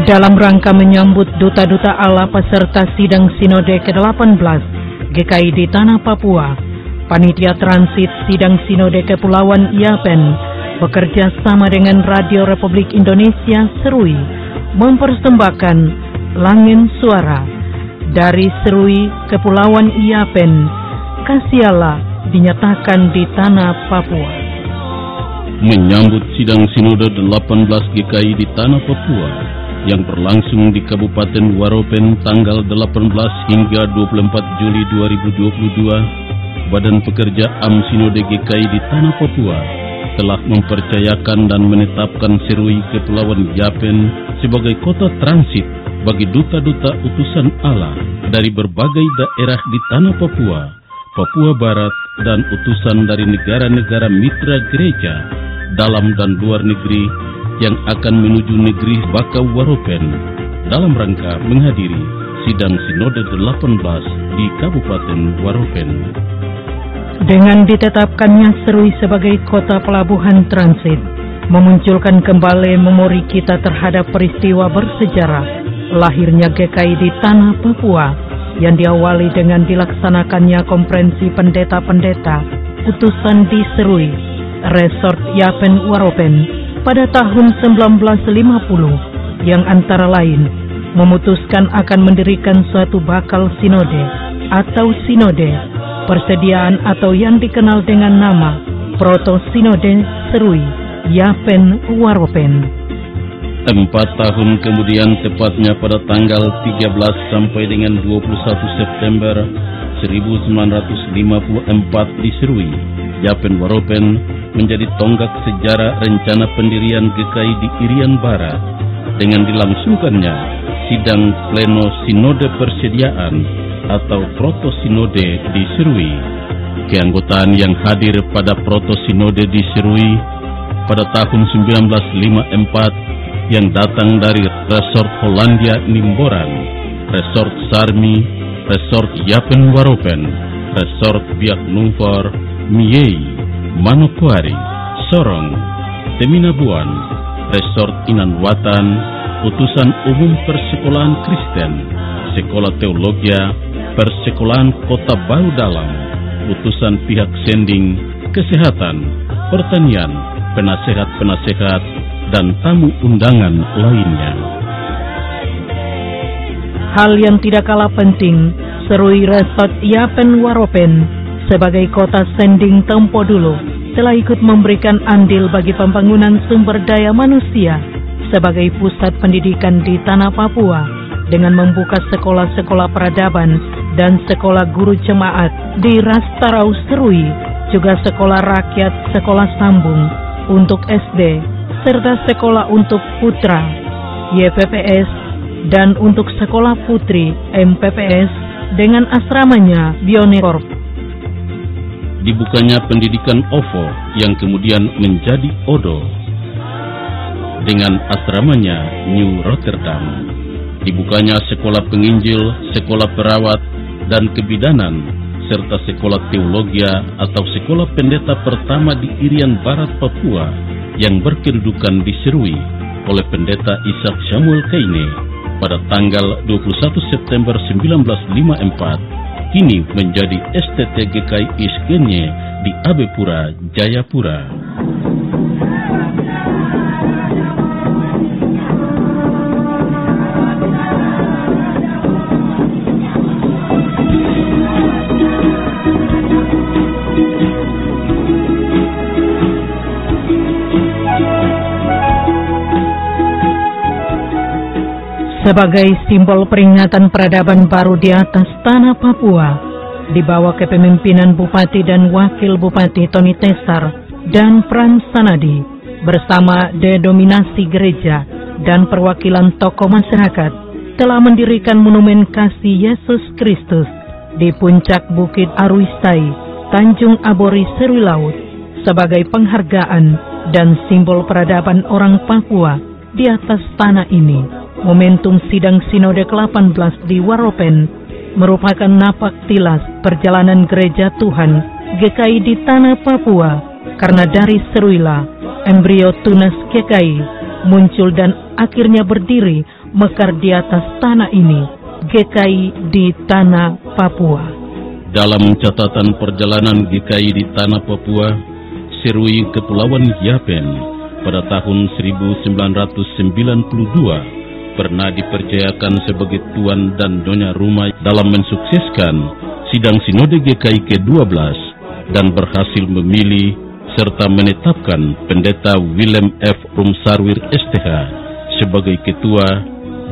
Dalam rangka menyambut duta-duta Allah peserta sidang Sinode ke-18 GKI di Tanah Papua, Panitia Transit Sidang Sinode Kepulauan Yapen bekerja sama dengan Radio Republik Indonesia Serui mempersembahkan Langin Suara dari Serui Kepulauan Yapen. Kasih Allah dinyatakan di Tanah Papua. Menyambut sidang Sinode 18 GKI di Tanah Papua yang berlangsung di Kabupaten Waropen tanggal 18 hingga 24 Juli 2022, Badan Pekerja AM Sinode GKI di Tanah Papua telah mempercayakan dan menetapkan Serui Kepulauan Yapen sebagai kota transit bagi duta-duta utusan Allah dari berbagai daerah di Tanah Papua, Papua Barat, dan utusan dari negara-negara mitra gereja dalam dan luar negeri yang akan menuju negeri Bakau Waropen dalam rangka menghadiri sidang Sinode 18 di Kabupaten Waropen. Dengan ditetapkannya Serui sebagai kota pelabuhan transit, memunculkan kembali memori kita terhadap peristiwa bersejarah lahirnya GKI di Tanah Papua yang diawali dengan dilaksanakannya konferensi pendeta-pendeta utusan di Serui, Resort Yapen Waropen pada tahun 1950 yang antara lain memutuskan akan mendirikan suatu bakal sinode atau sinode persediaan atau yang dikenal dengan nama Proto Sinode Serui Yapen Waropen. 4 tahun kemudian, tepatnya pada tanggal 13 sampai dengan 21 September 1954 di Serui, Yapen Waropen menjadi tonggak sejarah rencana pendirian GKI di Irian Barat dengan dilangsungkannya sidang pleno Sinode Persediaan atau Proto Sinode di Serui. Keanggotaan yang hadir pada Proto Sinode di Serui pada tahun 1954 yang datang dari Resort Hollandia Nimboran, Resort Sarmi, Resort Yapen Waropen, Resort Biak Numfor, Miei, Manokwari, Sorong, Teminabuan, Resort Inanwatan, Utusan Umum Persekolahan Kristen, Sekolah Teologia, Persekolahan Kota Baru Dalam, Utusan Pihak Sending, Kesehatan, Pertanian, Penasehat-penasehat, dan tamu undangan lainnya. Hal yang tidak kalah penting, Serui Resort Yapen Waropen sebagai kota sending tempo dulu telah ikut memberikan andil bagi pembangunan sumber daya manusia sebagai pusat pendidikan di Tanah Papua dengan membuka sekolah-sekolah peradaban dan sekolah guru jemaat di Rastarau Serui, juga sekolah rakyat, sekolah sambung untuk SD, serta sekolah untuk putra YPPS dan untuk sekolah putri MPPS dengan asramanya Bionekorp. Dibukanya pendidikan OVO yang kemudian menjadi ODO dengan asramanya New Rotterdam. Dibukanya sekolah penginjil, sekolah perawat dan kebidanan, serta sekolah teologia atau sekolah pendeta pertama di Irian Barat Papua yang berkedudukan di Serui oleh pendeta Ishak Samuel Kaine pada tanggal 21 September 1954, kini menjadi STT GKI Iskenye di Abepura, Jayapura. Sebagai simbol peringatan peradaban baru di atas Tanah Papua, di bawah kepemimpinan Bupati dan Wakil Bupati Tony Tesar dan Frans Sanadi, bersama denominasi gereja dan perwakilan tokoh masyarakat, telah mendirikan monumen kasih Yesus Kristus di puncak Bukit Aruistai, Tanjung Abori, Serui Laut, sebagai penghargaan dan simbol peradaban orang Papua di atas tanah ini. Momentum sidang Sinode ke-18 di Waropen merupakan napak tilas perjalanan gereja Tuhan GKI di Tanah Papua, karena dari Seruilah embrio tunas GKI muncul dan akhirnya berdiri mekar di atas tanah ini, GKI di tanah Papua. Dalam catatan perjalanan GKI di tanah Papua, Serui Kepulauan Yapen pada tahun 1992 pernah dipercayakan sebagai tuan dan nyonya rumah dalam mensukseskan sidang Sinode GKI ke-12 dan berhasil memilih serta menetapkan Pendeta Willem F. Rumsarwir STH sebagai ketua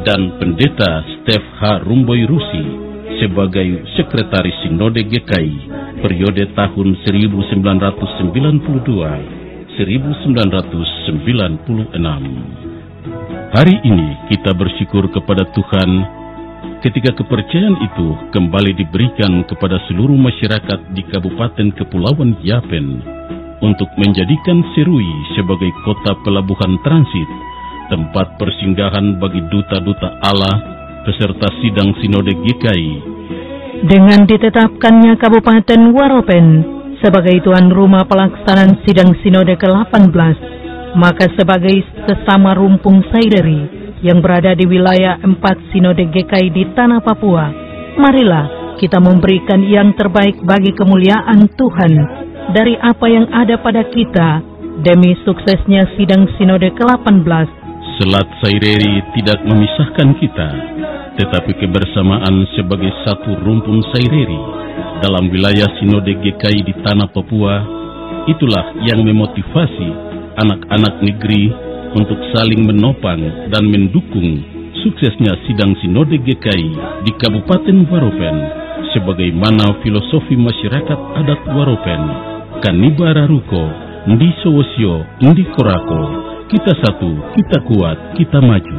dan Pendeta Stef H. Rumboy Rusi sebagai Sekretaris Sinode GKI periode tahun 1996. Hari ini kita bersyukur kepada Tuhan ketika kepercayaan itu kembali diberikan kepada seluruh masyarakat di Kabupaten Kepulauan Yapen untuk menjadikan Serui sebagai kota pelabuhan transit, tempat persinggahan bagi duta-duta Allah beserta sidang Sinode GKI. Dengan ditetapkannya Kabupaten Waropen sebagai tuan rumah pelaksanaan sidang Sinode ke-18, maka sebagai sesama rumpung Saideri yang berada di wilayah 4 Sinode GKI di tanah Papua, marilah kita memberikan yang terbaik bagi kemuliaan Tuhan dari apa yang ada pada kita demi suksesnya sidang Sinode ke-18. Selat Saideri tidak memisahkan kita, tetapi kebersamaan sebagai satu rumpun Saideri dalam wilayah Sinode GKI di tanah Papua, itulah yang memotivasi anak-anak negeri untuk saling menopang dan mendukung suksesnya sidang Sinode GKI di Kabupaten Waropen, sebagaimana filosofi masyarakat adat Waropen, Kanibara Ruko, Ndi Sowosio, Ndi Korako, kita satu, kita kuat, kita maju.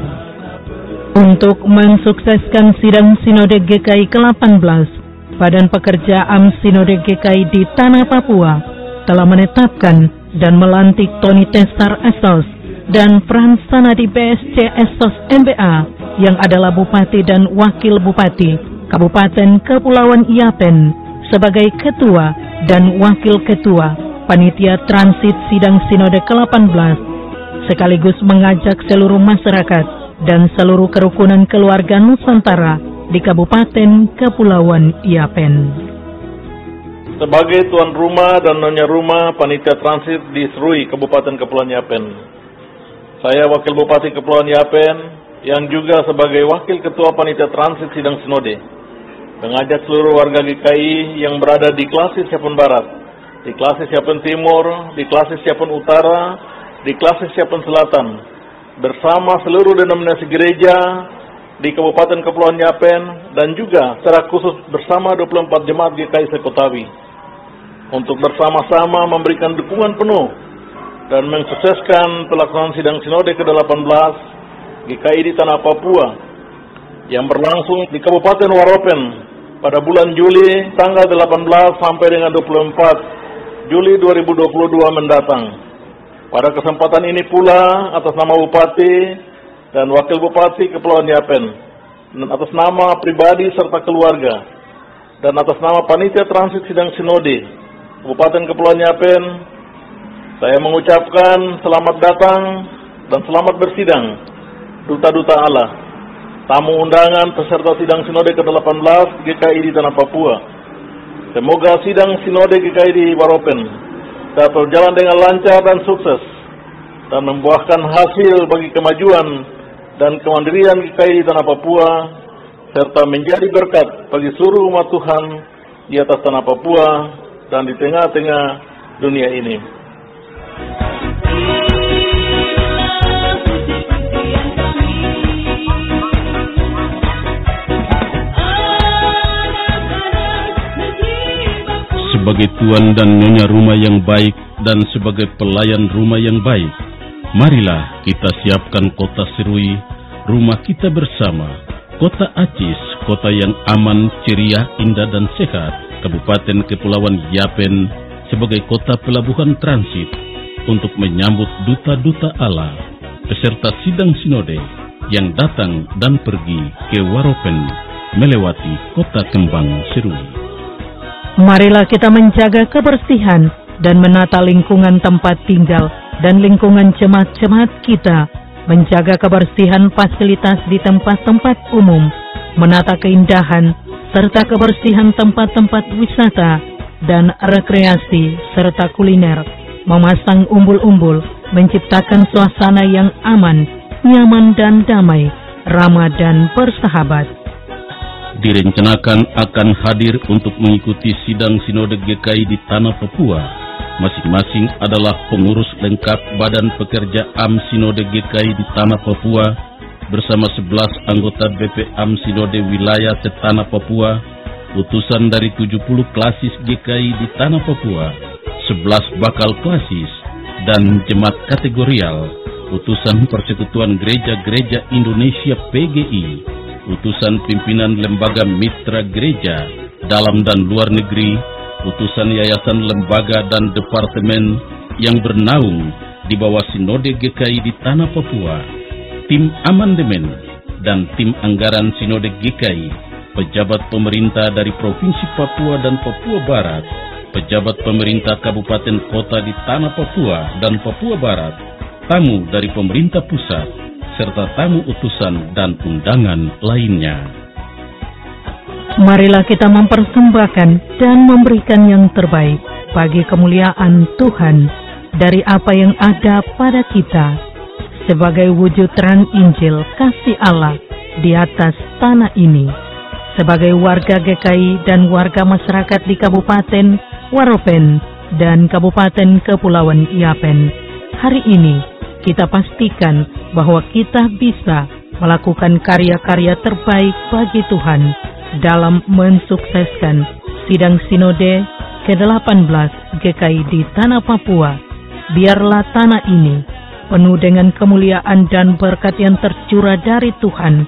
Untuk mensukseskan sidang Sinode GKI ke-18, Badan Pekerja AM Sinode GKI di tanah Papua telah menetapkan dan melantik Tony Tesar Esos dan Frans Sanadi BSC Esos MBA yang adalah Bupati dan Wakil Bupati Kabupaten Kepulauan Yapen sebagai Ketua dan Wakil Ketua Panitia Transit Sidang Sinode ke-18, sekaligus mengajak seluruh masyarakat dan seluruh kerukunan keluarga Nusantara di Kabupaten Kepulauan Yapen. Sebagai tuan rumah dan nyonya rumah Panitia Transit di Serui, Kabupaten Kepulauan Yapen, saya Wakil Bupati Kepulauan Yapen yang juga sebagai Wakil Ketua Panitia Transit Sidang Sinode, mengajak seluruh warga GKI yang berada di Klasis Yapen Barat, di Klasis Yapen Timur, di Klasis Yapen Utara, di Klasis Yapen Selatan, bersama seluruh denominasi gereja di Kabupaten Kepulauan Yapen dan juga secara khusus bersama 24 jemaat GKI Sekotawi untuk bersama-sama memberikan dukungan penuh dan mensukseskan pelaksanaan sidang Sinode ke-18 GKI di tanah Papua yang berlangsung di Kabupaten Waropen pada bulan Juli tanggal 18 sampai dengan 24 Juli 2022 mendatang. Pada kesempatan ini pula, atas nama Bupati dan Wakil Bupati Kepulauan Yapen, dan atas nama pribadi serta keluarga, dan atas nama Panitia Transit Sidang Sinode Kabupaten Kepulauan Yapen, saya mengucapkan selamat datang dan selamat bersidang duta-duta Allah, tamu undangan peserta sidang Sinode ke-18 GKI di tanah Papua. Semoga sidang Sinode GKI di Waropen dapat berjalan dengan lancar dan sukses dan membuahkan hasil bagi kemajuan dan kemandirian GKI di tanah Papua serta menjadi berkat bagi seluruh umat Tuhan di atas tanah Papua dan di tengah-tengah dunia ini. Sebagai tuan dan nyonya rumah yang baik dan sebagai pelayan rumah yang baik, marilah kita siapkan kota Serui, rumah kita bersama, kota Acis, kota yang aman, ceria, indah dan sehat, Kabupaten Kepulauan Yapen sebagai kota pelabuhan transit untuk menyambut duta-duta Allah beserta sidang Sinode yang datang dan pergi ke Waropen melewati kota kembang Serui. Marilah kita menjaga kebersihan dan menata lingkungan tempat tinggal dan lingkungan jemaat-jemaat kita menjaga kebersihan fasilitas di tempat-tempat umum, menata keindahan serta kebersihan tempat-tempat wisata dan rekreasi serta kuliner, memasang umbul-umbul, menciptakan suasana yang aman, nyaman dan damai, ramah dan bersahabat. Direncanakan akan hadir untuk mengikuti sidang Sinode GKI di Tanah Papua. Masing-masing adalah pengurus lengkap Badan Pekerja AM Sinode GKI di Tanah Papua bersama 11 anggota BP AM Sinode Wilayah Tanah Papua, utusan dari 70 klasis GKI di Tanah Papua, 11 bakal klasis, dan jemaat kategorial, utusan Persekutuan Gereja-Gereja Indonesia PGI, utusan pimpinan lembaga mitra gereja dalam dan luar negeri, utusan yayasan lembaga dan departemen yang bernaung di bawah Sinode GKI di Tanah Papua, tim amandemen dan tim anggaran Sinode GKI, pejabat pemerintah dari Provinsi Papua dan Papua Barat, pejabat pemerintah kabupaten kota di Tanah Papua dan Papua Barat, tamu dari pemerintah pusat, serta tamu utusan dan undangan lainnya. Marilah kita mempersembahkan dan memberikan yang terbaik bagi kemuliaan Tuhan dari apa yang ada pada kita, sebagai wujud terang Injil kasih Allah di atas tanah ini, sebagai warga GKI dan warga masyarakat di Kabupaten Waropen dan Kabupaten Kepulauan Yapen. Hari ini kita pastikan bahwa kita bisa melakukan karya-karya terbaik bagi Tuhan dalam mensukseskan sidang Sinode ke-18 GKI di Tanah Papua. Biarlah tanah ini penuh dengan kemuliaan dan berkat yang tercurah dari Tuhan,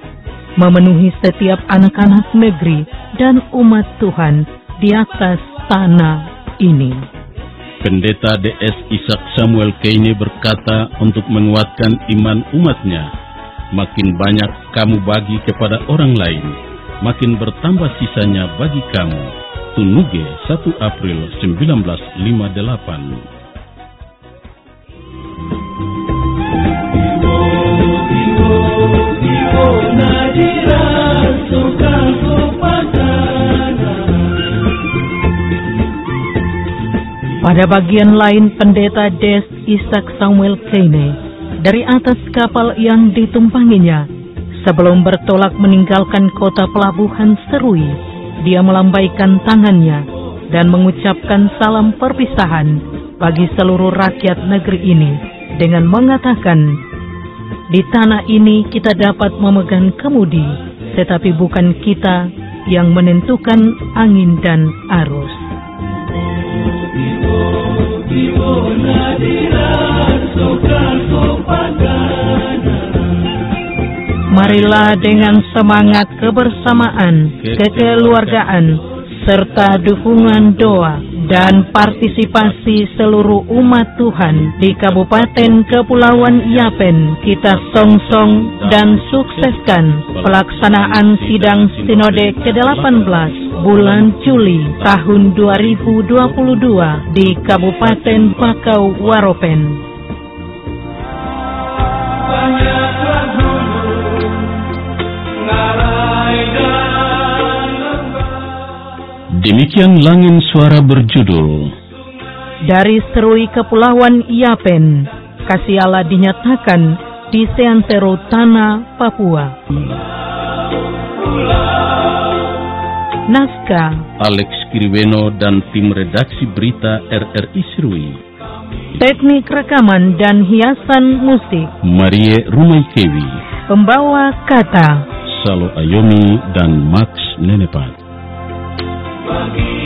memenuhi setiap anak-anak negeri dan umat Tuhan di atas tanah ini. Pendeta DS Ishak Samuel Keine berkata untuk menguatkan iman umatnya, makin banyak kamu bagi kepada orang lain, makin bertambah sisanya bagi kamu. Tunuge 1 April 1958. Pada bagian lain, Pendeta Des Ishak Samuel Keine dari atas kapal yang ditumpanginya, sebelum bertolak meninggalkan kota pelabuhan Serui, dia melambaikan tangannya dan mengucapkan salam perpisahan bagi seluruh rakyat negeri ini dengan mengatakan, di tanah ini kita dapat memegang kemudi, tetapi bukan kita yang menentukan angin dan arus. Marilah dengan semangat kebersamaan, kekeluargaan, serta dukungan doa dan partisipasi seluruh umat Tuhan di Kabupaten Kepulauan Yapen, kita songsong dan sukseskan pelaksanaan sidang Sinode ke-18 bulan Juli tahun 2022 di Kabupaten Bakau Waropen. Demikian Langin Suara berjudul Dari Serui Kepulauan Yapen, kasih Allah dinyatakan di seantero tanah Papua. Naskah Alex Kiriweno dan tim redaksi berita RRI Serui. Teknik rekaman dan hiasan musik Marie Rumaikewi. Pembawa kata Salo Ayomi dan Max Nenepat. Bagi